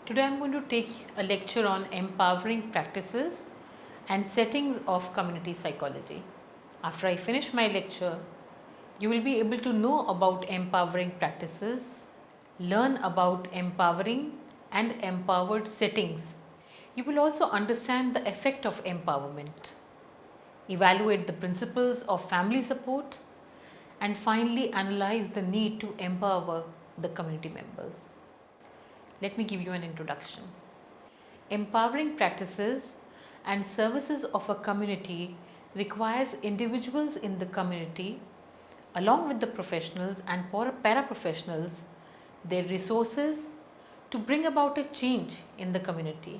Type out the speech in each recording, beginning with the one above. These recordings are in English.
Today I am going to take a lecture on empowering practices and settings of community psychology. After I finish my lecture, you will be able to know about empowering practices, learn about empowering and empowered settings. You will also understand the effect of empowerment, evaluate the principles of family support, and finally analyze the need to empower the community members. Let me give you an introduction. Empowering practices and services of a community requires individuals in the community, along with the professionals and paraprofessionals, their resources to bring about a change in the community.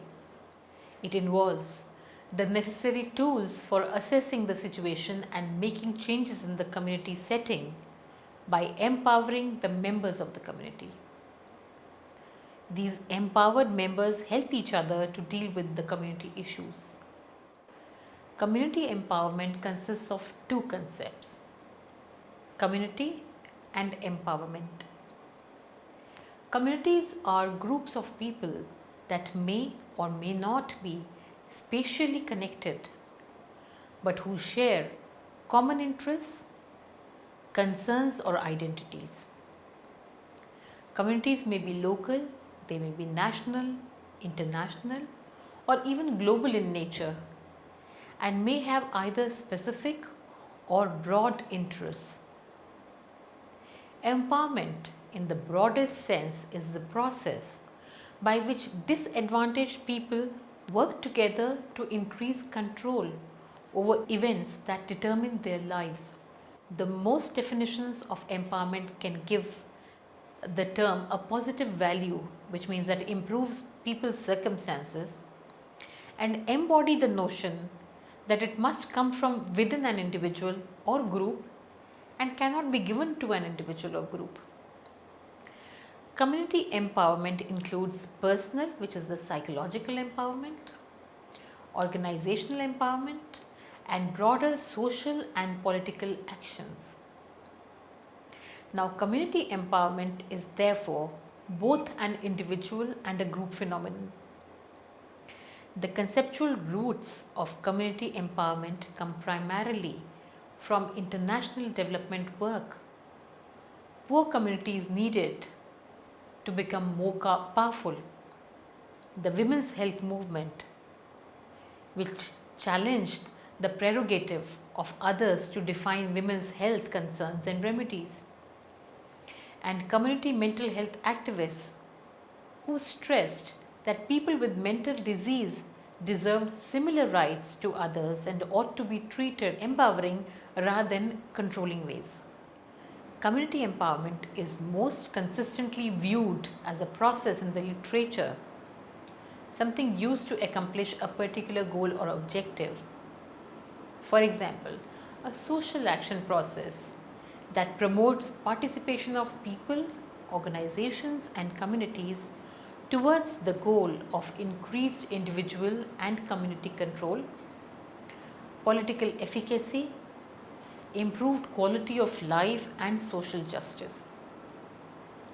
It involves the necessary tools for assessing the situation and making changes in the community setting by empowering the members of the community. These empowered members help each other to deal with the community issues. Community empowerment consists of two concepts: community and empowerment. Communities are groups of people that may or may not be spatially connected, but who share common interests, concerns, or identities. Communities may be local, they may be national, international, or even global in nature, and may have either specific or broad interests. Empowerment, in the broadest sense, is the process by which disadvantaged people work together to increase control over events that determine their lives. The most definitions of empowerment can give the term a positive value, which means that it improves people's circumstances, and embody the notion that it must come from within an individual or group and cannot be given to an individual or group. Community empowerment includes personal, which is the psychological empowerment, organizational empowerment, and broader social and political actions. Now, community empowerment is therefore both an individual and a group phenomenon. The conceptual roots of community empowerment come primarily from international development work. Poor communities needed to become more powerful. The women's health movement, which challenged the prerogative of others to define women's health concerns and remedies, and community mental health activists who stressed that people with mental disease deserved similar rights to others and ought to be treated empowering rather than controlling ways. Community empowerment is most consistently viewed as a process in the literature, something used to accomplish a particular goal or objective. For example, a social action process that promotes participation of people, organizations, and communities towards the goal of increased individual and community control, political efficacy, improved quality of life, and social justice.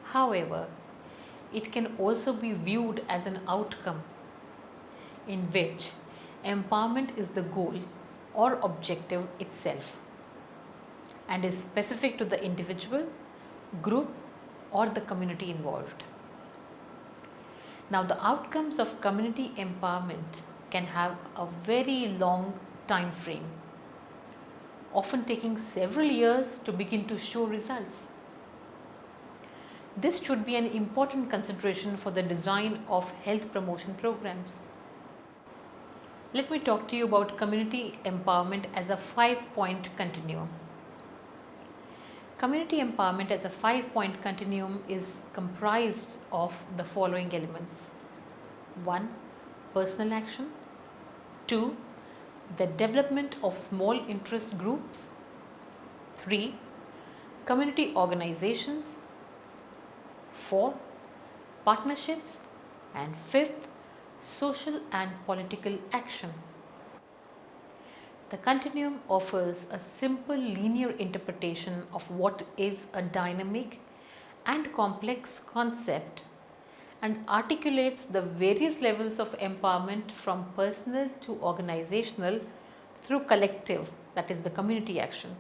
However, it can also be viewed as an outcome in which empowerment is the goal or objective itself and is specific to the individual, group, or the community involved. Now, the outcomes of community empowerment can have a very long time frame, often taking several years to begin to show results. This should be an important consideration for the design of health promotion programs. Let me talk to you about community empowerment as a 5-point continuum. Community empowerment as a 5-point continuum is comprised of the following elements: 1. Personal action. 2. The development of small interest groups. 3. Community organizations. 4. Partnerships. And 5th, social and political action. The continuum offers a simple linear interpretation of what is a dynamic and complex concept and articulates the various levels of empowerment from personal to organizational through collective, that is, the community action.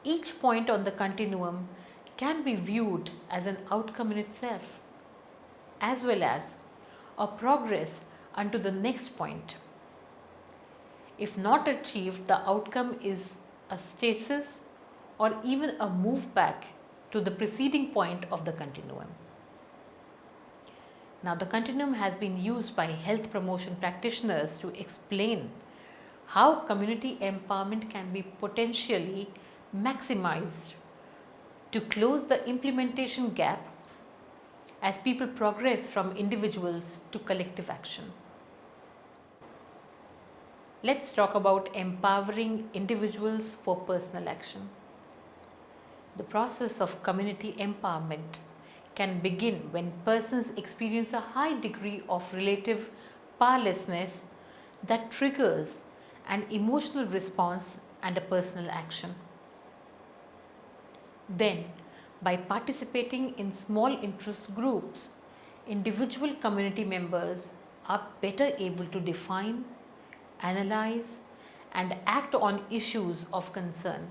Each point on the continuum can be viewed as an outcome in itself, as well as a progress unto the next point. If not achieved, the outcome is a stasis or even a move back to the preceding point of the continuum. Now, the continuum has been used by health promotion practitioners to explain how community empowerment can be potentially maximized to close the implementation gap as people progress from individuals to collective action. Let's talk about empowering individuals for personal action. The process of community empowerment can begin when persons experience a high degree of relative powerlessness that triggers an emotional response and a personal action. Then, by participating in small interest groups, individual community members are better able to define, analyze, and act on issues of concern.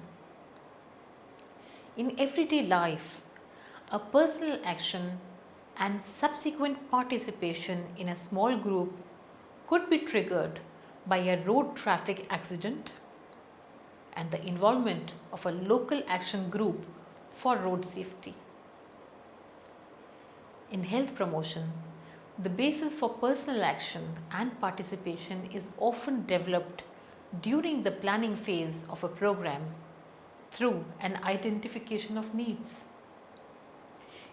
In everyday life, a personal action and subsequent participation in a small group could be triggered by a road traffic accident and the involvement of a local action group for road safety. In health promotion, the basis for personal action and participation is often developed during the planning phase of a program through an identification of needs.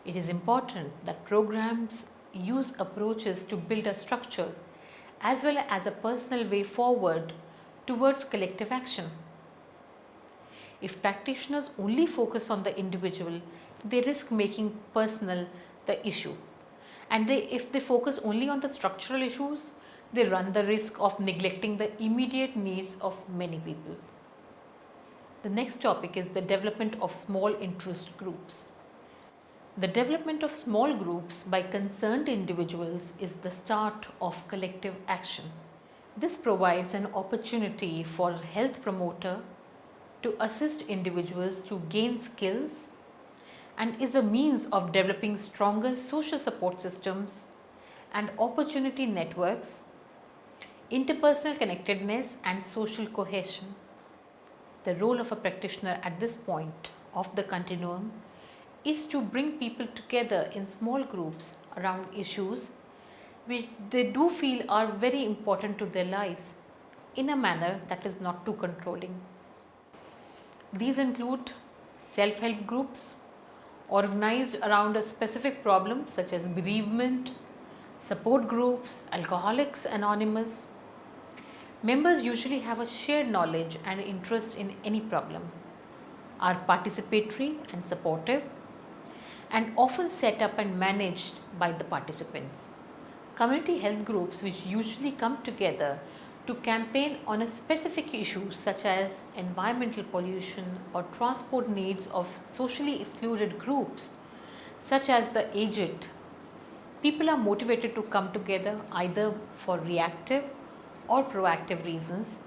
It is important that programs use approaches to build a structure as well as a personal way forward towards collective action. If practitioners only focus on the individual, they risk making personal the issue. And if they focus only on the structural issues, they run the risk of neglecting the immediate needs of many people. The next topic is the development of small interest groups. The development of small groups by concerned individuals is the start of collective action. This provides an opportunity for a health promoter to assist individuals to gain skills and is a means of developing stronger social support systems and opportunity networks, interpersonal connectedness, and social cohesion. The role of a practitioner at this point of the continuum is to bring people together in small groups around issues which they do feel are very important to their lives in a manner that is not too controlling. These include self-help groups organized around a specific problem such as bereavement, support groups, Alcoholics Anonymous. Members usually have a shared knowledge and interest in any problem, are participatory and supportive, and often set up and managed by the participants. Community health groups, which usually come together to campaign on a specific issue such as environmental pollution or transport needs of socially excluded groups such as the aged, people are motivated to come together either for reactive or proactive reasons,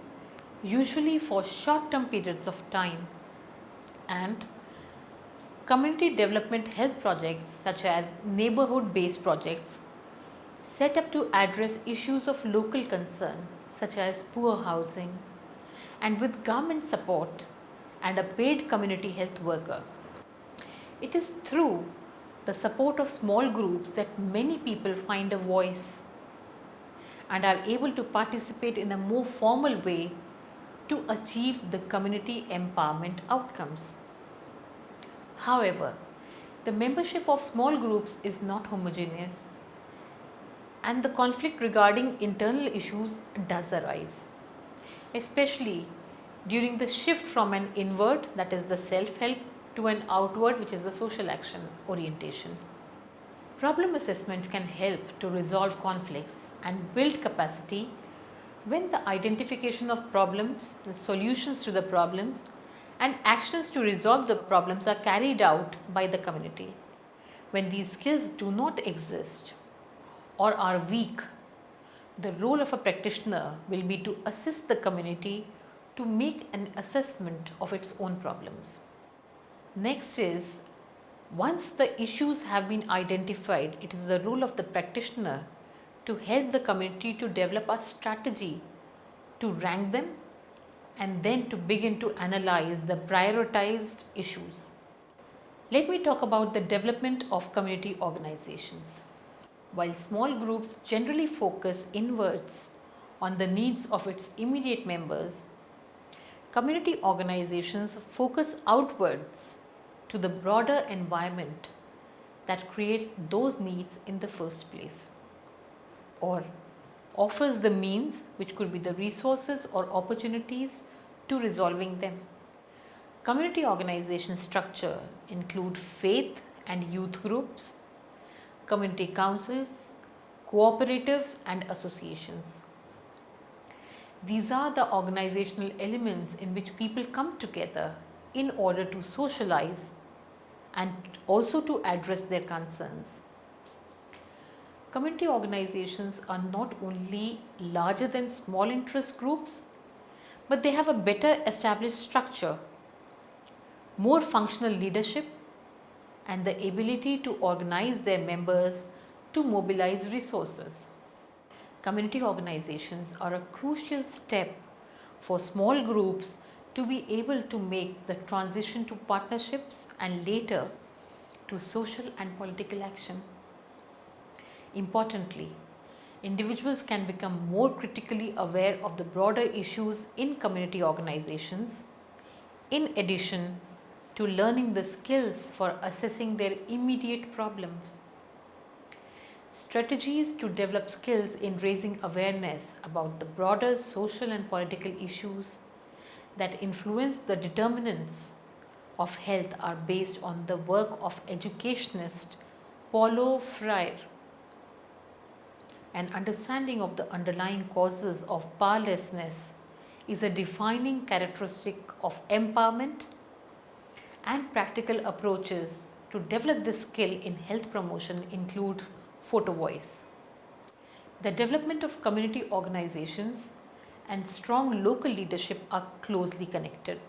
usually for short-term periods of time, and community development health projects such as neighborhood-based projects set up to address issues of local concern such as poor housing, and with government support and a paid community health worker. It is through the support of small groups that many people find a voice and are able to participate in a more formal way to achieve the community empowerment outcomes. However, the membership of small groups is not homogeneous, and the conflict regarding internal issues does arise, especially during the shift from an inward, that is the self-help, to an outward, which is the social action orientation. Problem assessment can help to resolve conflicts and build capacity when the identification of problems, the solutions to the problems, and actions to resolve the problems are carried out by the community. When these skills do not exist or are weak, the role of a practitioner will be to assist the community to make an assessment of its own problems. Next is, once the issues have been identified, it is the role of the practitioner to help the community to develop a strategy to rank them and then to begin to analyze the prioritized issues. Let me talk about the development of community organizations. While small groups generally focus inwards on the needs of its immediate members, community organizations focus outwards to the broader environment that creates those needs in the first place, or offers the means, which could be the resources or opportunities, to resolving them. Community organization structure include faith and youth groups, community councils, cooperatives and associations. These are the organizational elements in which people come together in order to socialize and also to address their concerns. Community organizations are not only larger than small interest groups, but they have a better established structure, more functional leadership, and the ability to organize their members to mobilize resources. Community organizations are a crucial step for small groups to be able to make the transition to partnerships and later to social and political action. Importantly, individuals can become more critically aware of the broader issues in community organizations, in addition to learning the skills for assessing their immediate problems. Strategies to develop skills in raising awareness about the broader social and political issues that influence the determinants of health are based on the work of educationist Paulo Freire. An understanding of the underlying causes of powerlessness is a defining characteristic of empowerment, and practical approaches to develop this skill in health promotion includes photo voice. The development of community organizations and strong local leadership are closely connected.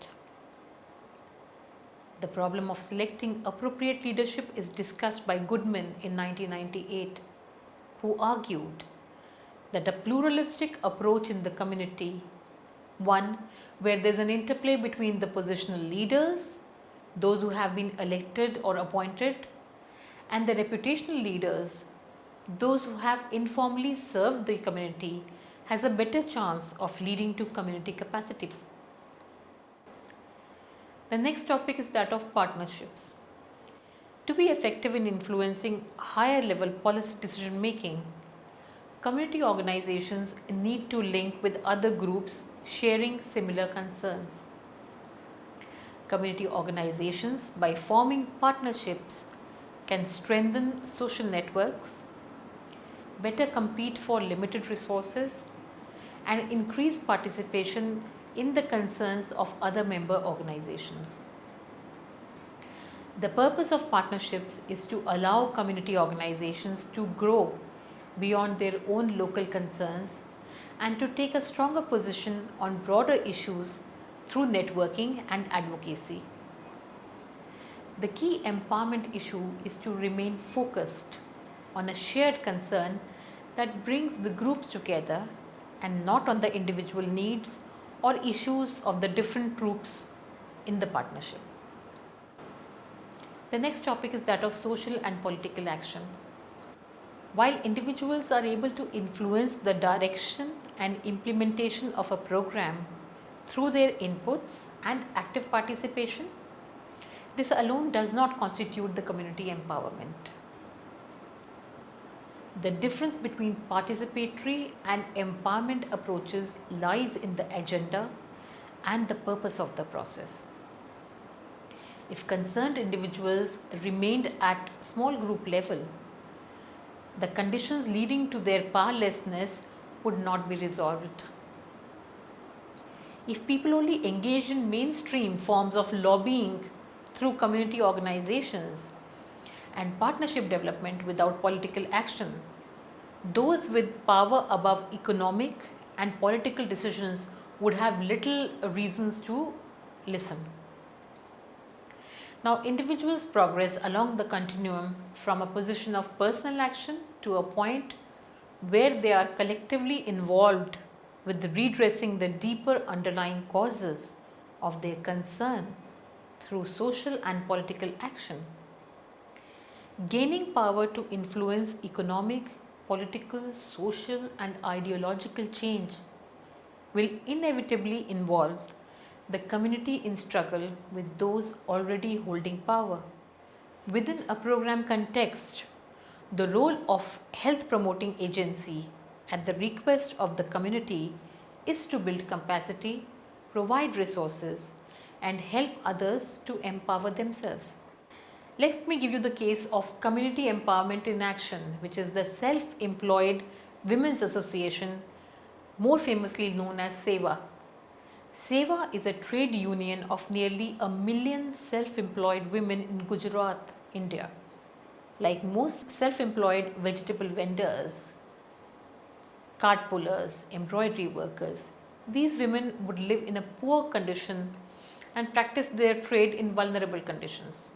The problem of selecting appropriate leadership is discussed by Goodman in 1998, who argued that a pluralistic approach in the community, one where there is an interplay between the positional leaders, those who have been elected or appointed, and the reputational leaders, those who have informally served the community, has a better chance of leading to community capacity. The next topic is that of partnerships. To be effective in influencing higher level policy decision making, community organizations need to link with other groups sharing similar concerns. Community organizations, by forming partnerships, can strengthen social networks, better compete for limited resources, and increase participation in the concerns of other member organizations. The purpose of partnerships is to allow community organizations to grow beyond their own local concerns and to take a stronger position on broader issues through networking and advocacy. The key empowerment issue is to remain focused on a shared concern that brings the groups together and not on the individual needs or issues of the different groups in the partnership. The next topic is that of social and political action. While individuals are able to influence the direction and implementation of a program through their inputs and active participation, this alone does not constitute the community empowerment. The difference between participatory and empowerment approaches lies in the agenda and the purpose of the process. If concerned individuals remained at small group level, the conditions leading to their powerlessness would not be resolved. If people only engage in mainstream forms of lobbying through community organizations and partnership development without political action. Those with power above economic and political decisions would have little reasons to listen. Now, individuals progress along the continuum from a position of personal action to a point where they are collectively involved with redressing the deeper underlying causes of their concern through social and political action. Gaining power to influence economic, political, social, and ideological change will inevitably involve the community in struggle with those already holding power. Within a program context, the role of health promoting agency at the request of the community is to build capacity, provide resources, and help others to empower themselves. Let me give you the case of Community Empowerment in Action, which is the Self Employed Women's Association, more famously known as SEWA. SEWA is a trade union of nearly 1 million self employed women in Gujarat, India. Like most self employed vegetable vendors, cart pullers, embroidery workers, these women would live in a poor condition and practice their trade in vulnerable conditions.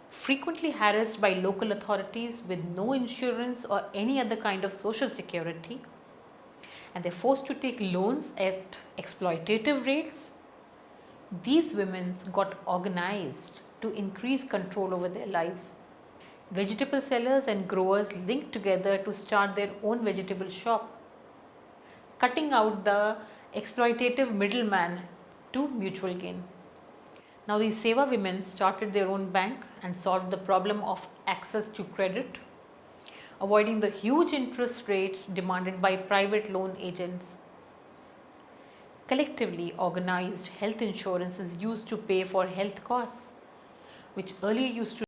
Frequently harassed by local authorities with no insurance or any other kind of social security, and they're forced to take loans at exploitative rates, these women got organized to increase control over their lives. Vegetable sellers and growers linked together to start their own vegetable shop, cutting out the exploitative middleman to mutual gain. Now, these Seva women started their own bank and solved the problem of access to credit, avoiding the huge interest rates demanded by private loan agents. Collectively organized health insurance is used to pay for health costs, which earlier used to